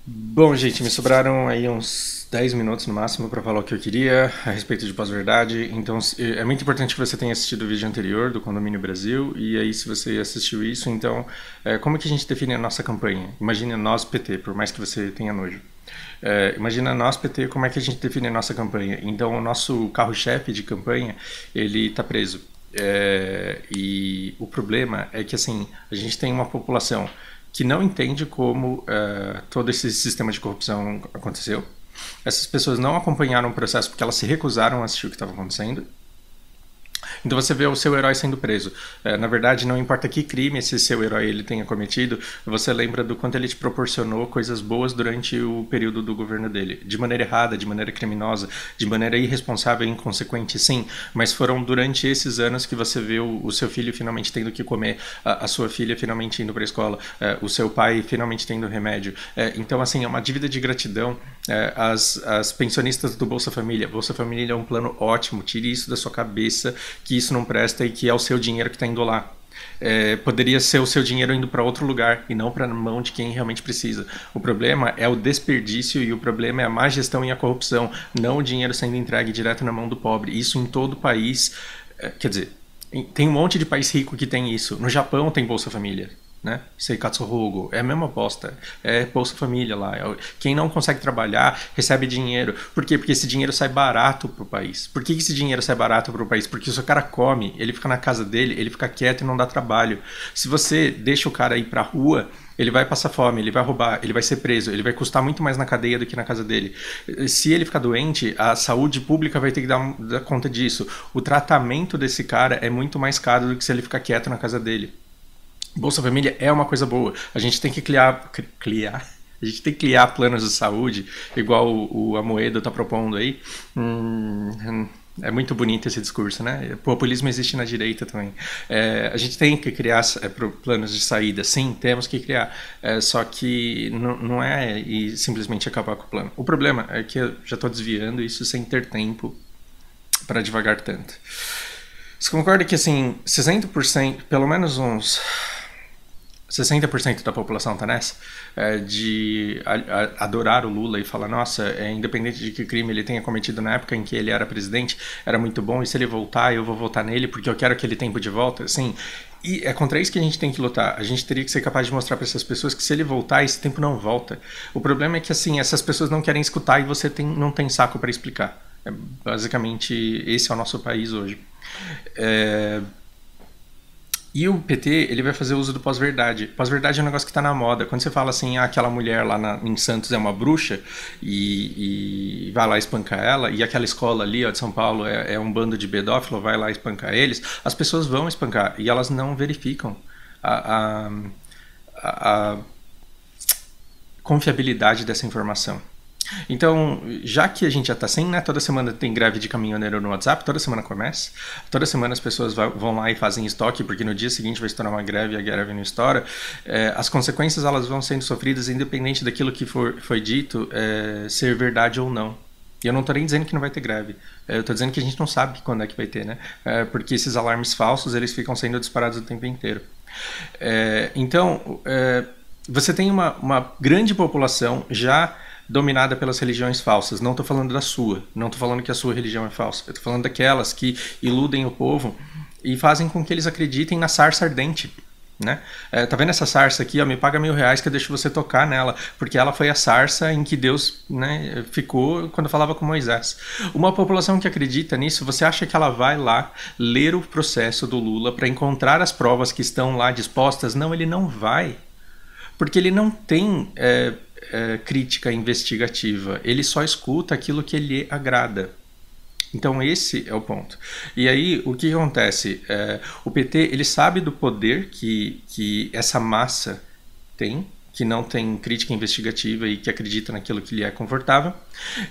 Bom, gente, me sobraram aí uns 10 minutos no máximo para falar o que eu queria a respeito de pós-verdade. Então, é muito importante que você tenha assistido o vídeo anterior do Condomínio Brasil. E aí, se você assistiu isso, então, como que a gente define a nossa campanha? Imagine nós, PT, por mais que você tenha nojo. Imagina nós, PT, como é que a gente define a nossa campanha? Então, o nosso carro-chefe de campanha, ele está preso. E o problema é que, assim, a gente tem uma população que não entende como todo esse sistema de corrupção aconteceu. Essas pessoas não acompanharam o processo porque elas se recusaram a assistir o que estava acontecendo. Então você vê o seu herói sendo preso. Na verdade, não importa que crime esse seu herói ele tenha cometido, você lembra do quanto ele te proporcionou coisas boas durante o período do governo dele. De maneira errada, de maneira criminosa, de maneira irresponsável e inconsequente, sim. Mas foram durante esses anos que você vê o seu filho finalmente tendo que comer, a sua filha finalmente indo para a escola, o seu pai finalmente tendo remédio. Então, assim, é uma dívida de gratidão. As pensionistas do Bolsa Família. Bolsa Família é um plano ótimo, tire isso da sua cabeça, que isso não presta e que é o seu dinheiro que está indo lá. Poderia ser o seu dinheiro indo para outro lugar e não para a mão de quem realmente precisa. O problema é o desperdício e o problema é a má gestão e a corrupção, não o dinheiro sendo entregue direto na mão do pobre. Isso em todo o país. Quer dizer, tem um monte de país rico que tem isso. No Japão tem Bolsa Família. Né? Seikatsurugo, é a mesma aposta, é Bolsa Família lá. Quem não consegue trabalhar recebe dinheiro. Por quê? Porque esse dinheiro sai barato pro país. Por que esse dinheiro sai barato pro país? Porque se o cara come, ele fica na casa dele, ele fica quieto e não dá trabalho. Se você deixa o cara ir pra rua, ele vai passar fome, ele vai roubar, ele vai ser preso, ele vai custar muito mais na cadeia do que na casa dele. Se ele ficar doente, a saúde pública vai ter que dar conta disso. O tratamento desse cara é muito mais caro do que se ele ficar quieto na casa dele. Bolsa Família é uma coisa boa. A gente tem que a gente tem que criar planos de saúde, igual o Amoedo está propondo aí. É muito bonito esse discurso, né? O populismo existe na direita também. A gente tem que criar planos de saída, sim, temos que criar. Só que não é e simplesmente acabar com o plano. O problema é que eu já estou desviando isso sem ter tempo para devagar tanto. Você concorda que, assim, 60%, pelo menos uns 60% da população tá nessa, de adorar o Lula e falar, nossa, independente de que crime ele tenha cometido na época em que ele era presidente, era muito bom, e se ele voltar, eu vou votar nele porque eu quero aquele tempo de volta, assim. E é contra isso que a gente tem que lutar. A gente teria que ser capaz de mostrar para essas pessoas que se ele voltar, esse tempo não volta. O problema é que, assim, essas pessoas não querem escutar e você não tem saco para explicar. Basicamente, esse é o nosso país hoje. E o PT, ele vai fazer uso do pós-verdade. Pós-verdade é um negócio que está na moda. Quando você fala assim, aquela mulher lá em Santos é uma bruxa e vai lá espancar ela, e aquela escola ali ó, de São Paulo é um bando de pedófilo, vai lá espancar eles, as pessoas vão espancar e elas não verificam a, a confiabilidade dessa informação. Então, já que a gente já está sem, né? Toda semana tem greve de caminhoneiro no WhatsApp, toda semana começa. Toda semana as pessoas vão lá e fazem estoque, porque no dia seguinte vai estourar uma greve e a greve não estoura. As consequências elas vão sendo sofridas independente daquilo que foi dito ser verdade ou não. E eu não estou nem dizendo que não vai ter greve. Eu estou dizendo que a gente não sabe quando é que vai ter, né? Porque esses alarmes falsos eles ficam sendo disparados o tempo inteiro. Então, você tem uma grande população já dominada pelas religiões falsas. Não estou falando da sua, não estou falando que a sua religião é falsa. Eu estou falando daquelas que iludem o povo e fazem com que eles acreditem na sarça ardente. Né? Tá vendo essa sarça aqui? Ó, me paga R$ 1.000 que eu deixo você tocar nela, porque ela foi a sarça em que Deus, né, ficou quando falava com Moisés. Uma população que acredita nisso, você acha que ela vai lá ler o processo do Lula para encontrar as provas que estão lá dispostas? Não, ele não vai. Porque ele não tem crítica investigativa, ele só escuta aquilo que lhe agrada. Então esse é o ponto. E aí o que acontece? O PT ele sabe do poder que essa massa tem, que não tem crítica investigativa e que acredita naquilo que lhe é confortável.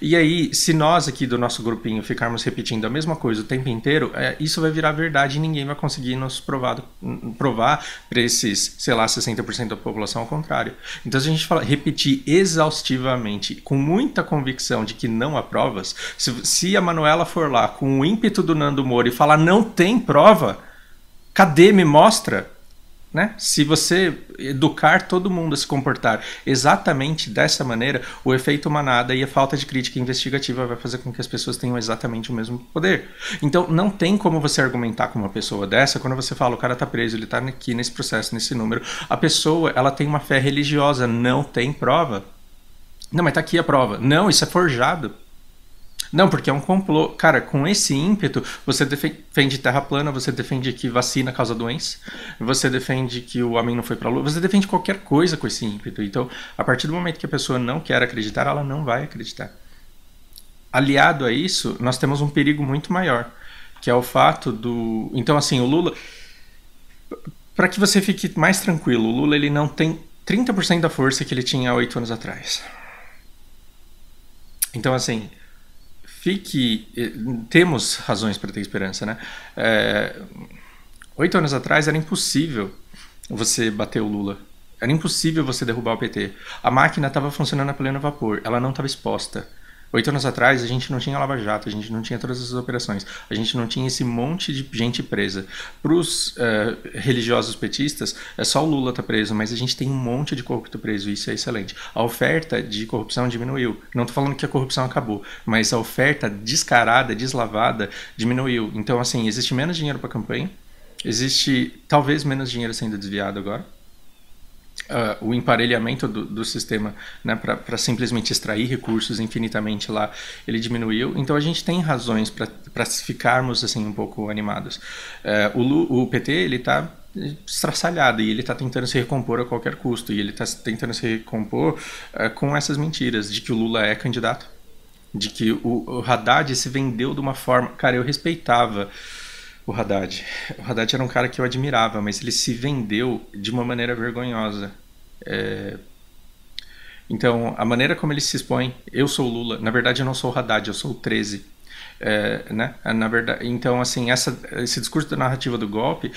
E aí, se nós aqui do nosso grupinho ficarmos repetindo a mesma coisa o tempo inteiro, isso vai virar verdade e ninguém vai conseguir nos provar para esses, sei lá, 60% da população ao contrário. Então, se a gente repetir exaustivamente, com muita convicção de que não há provas, se a Manuela for lá com o ímpeto do Nando Moura e falar não tem prova, cadê, me mostra? né? Se você educar todo mundo a se comportar exatamente dessa maneira, o efeito manada e a falta de crítica investigativa vai fazer com que as pessoas tenham exatamente o mesmo poder. Então, não tem como você argumentar com uma pessoa dessa quando você fala, o cara tá preso, ele tá aqui nesse processo, nesse número. A pessoa, ela tem uma fé religiosa, não tem prova. Não, mas tá aqui a prova. Não, isso é forjado. Não, porque é um complô. Cara, com esse ímpeto, você defende terra plana, você defende que vacina causa doença, você defende que o homem não foi pra lua, você defende qualquer coisa com esse ímpeto. Então, a partir do momento que a pessoa não quer acreditar, ela não vai acreditar. Aliado a isso, nós temos um perigo muito maior, que é o fato do... Então, assim, o Lula... Para que você fique mais tranquilo, o Lula ele não tem 30% da força que ele tinha há 8 anos atrás. Então, assim... Temos razões para ter esperança, né? 8 anos atrás era impossível você bater o Lula. Era impossível você derrubar o PT. A máquina estava funcionando a pleno vapor. Ela não estava exposta. 8 anos atrás a gente não tinha Lava Jato, a gente não tinha todas essas operações, a gente não tinha esse monte de gente presa. Para os religiosos petistas, é só o Lula tá preso, mas a gente tem um monte de corrupto preso, e isso é excelente. A oferta de corrupção diminuiu. Não estou falando que a corrupção acabou, mas a oferta descarada, deslavada, diminuiu. Então, assim, existe menos dinheiro para campanha, existe talvez menos dinheiro sendo desviado agora. O emparelhamento do sistema, né, para simplesmente extrair recursos infinitamente lá, ele diminuiu. Então a gente tem razões para ficarmos assim um pouco animados. O PT ele está estraçalhado e ele está tentando se recompor a qualquer custo, e ele está tentando se recompor com essas mentiras de que o Lula é candidato, de que o Haddad se vendeu de uma forma... Cara, eu respeitava o Haddad. O Haddad era um cara que eu admirava, mas ele se vendeu de uma maneira vergonhosa. Então, a maneira como ele se expõe, eu sou o Lula, na verdade eu não sou o Haddad, eu sou o 13. Né? Na verdade, então, assim, esse discurso da narrativa do golpe,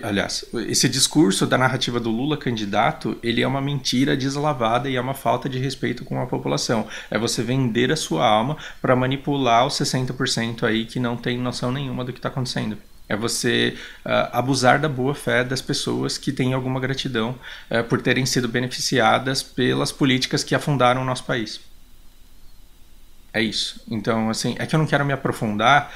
aliás, esse discurso da narrativa do Lula candidato, ele é uma mentira deslavada e é uma falta de respeito com a população. É você vender a sua alma para manipular os 60% aí que não tem noção nenhuma do que está acontecendo. É você abusar da boa fé das pessoas que têm alguma gratidão por terem sido beneficiadas pelas políticas que afundaram o nosso país. É isso. Então, assim, é que eu não quero me aprofundar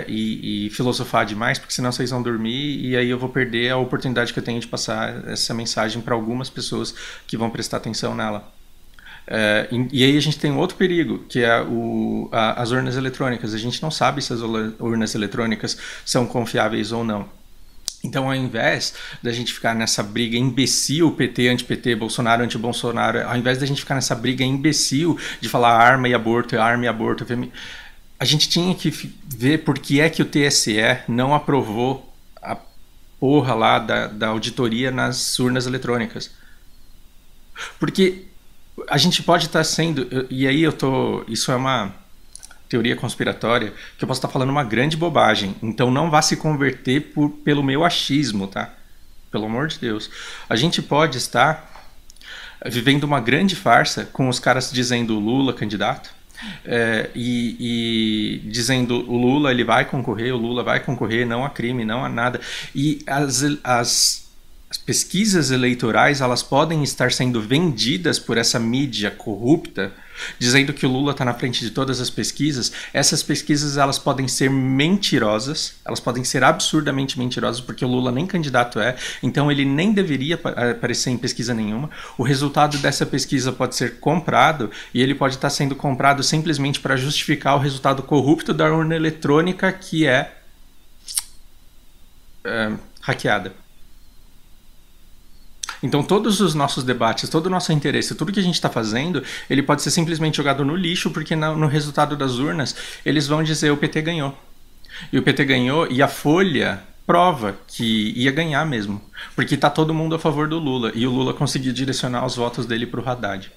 e filosofar demais, porque senão vocês vão dormir e aí eu vou perder a oportunidade que eu tenho de passar essa mensagem para algumas pessoas que vão prestar atenção nela. E aí a gente tem um outro perigo, que é as urnas eletrônicas. A gente não sabe se as urnas eletrônicas são confiáveis ou não. Então, ao invés da gente ficar nessa briga imbecil, PT, anti-PT, Bolsonaro, anti-Bolsonaro, ao invés da gente ficar nessa briga imbecil de falar arma e aborto, a gente tinha que ver por que é que o TSE não aprovou a porra lá da auditoria nas urnas eletrônicas. Porque a gente pode estar sendo... E aí isso é uma teoria conspiratória, que eu posso estar falando uma grande bobagem. Então não vá se converter pelo meu achismo, tá? Pelo amor de Deus. A gente pode estar vivendo uma grande farsa com os caras dizendo Lula candidato, e dizendo o Lula ele vai concorrer, o Lula vai concorrer, não há crime, não há nada. E as pesquisas eleitorais elas podem estar sendo vendidas por essa mídia corrupta, dizendo que o Lula está na frente de todas as pesquisas. Essas pesquisas elas podem ser mentirosas, elas podem ser absurdamente mentirosas, porque o Lula nem candidato então ele nem deveria aparecer em pesquisa nenhuma. O resultado dessa pesquisa pode ser comprado, e ele pode estar sendo comprado simplesmente para justificar o resultado corrupto da urna eletrônica que é hackeada. Então todos os nossos debates, todo o nosso interesse, tudo que a gente está fazendo, ele pode ser simplesmente jogado no lixo, porque no resultado das urnas eles vão dizer o PT ganhou. E o PT ganhou, e a Folha prova que ia ganhar mesmo, porque está todo mundo a favor do Lula, e o Lula conseguiu direcionar os votos dele para o Haddad.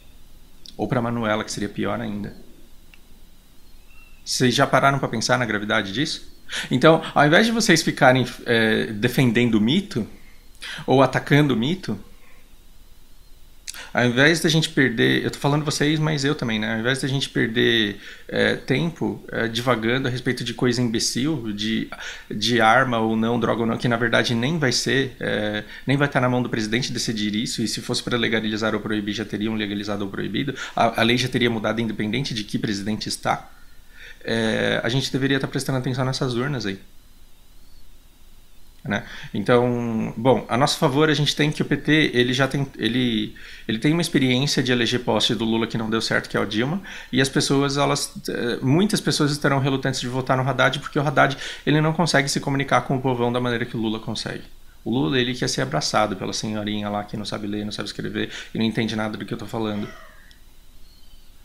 Ou para a Manuela, que seria pior ainda. Vocês já pararam para pensar na gravidade disso? Então, ao invés de vocês ficarem defendendo o mito, ou atacando o mito, Ao invés da gente perder, eu tô falando vocês, mas eu também, né? Ao invés da gente perder tempo divagando a respeito de coisa imbecil, de arma ou não, droga ou não, que na verdade nem vai ser, nem vai estar na mão do presidente decidir isso, e se fosse para legalizar ou proibir, já teriam legalizado ou proibido, a lei já teria mudado independente de que presidente está. A gente deveria estar prestando atenção nessas urnas aí. Né? Então, bom, a nosso favor a gente tem que o PT ele já tem ele tem uma experiência de eleger posse do Lula que não deu certo, que é o Dilma, e as pessoas muitas pessoas estarão relutantes de votar no Haddad porque o Haddad ele não consegue se comunicar com o povão da maneira que o Lula consegue. O Lula ele quer ser abraçado pela senhorinha lá que não sabe ler, não sabe escrever e não entende nada do que eu estou falando.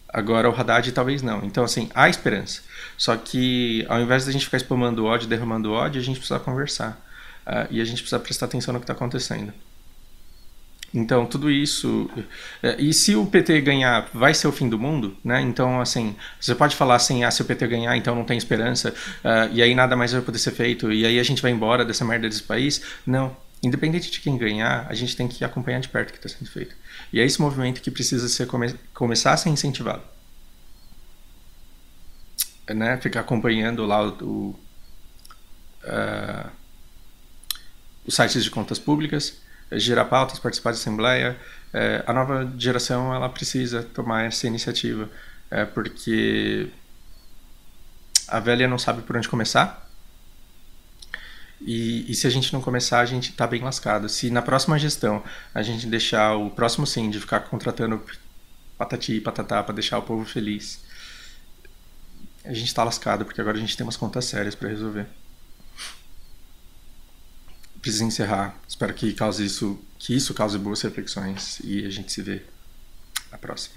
Agora o Haddad talvez não. Então, assim, há esperança. Só que ao invés da gente ficar spamando ódio, derramando ódio, a gente precisa conversar. E a gente precisa prestar atenção no que está acontecendo. Então, tudo isso... E se o PT ganhar, vai ser o fim do mundo? Né? Então, assim, você pode falar assim, se o PT ganhar, então não tem esperança, e aí nada mais vai poder ser feito, e aí a gente vai embora dessa merda desse país? Não. Independente de quem ganhar, a gente tem que acompanhar de perto o que está sendo feito. E é esse movimento que precisa começar a ser incentivado. Né? Ficar acompanhando lá os sites de contas públicas, gerar pautas, participar de assembleia. A nova geração ela precisa tomar essa iniciativa, porque a velha não sabe por onde começar. E se a gente não começar, a gente está bem lascado. Se na próxima gestão a gente deixar o próximo sim de ficar contratando patati e patatá para deixar o povo feliz, a gente está lascado, porque agora a gente tem umas contas sérias para resolver. Preciso encerrar. Espero que isso cause boas reflexões e a gente se vê na próxima.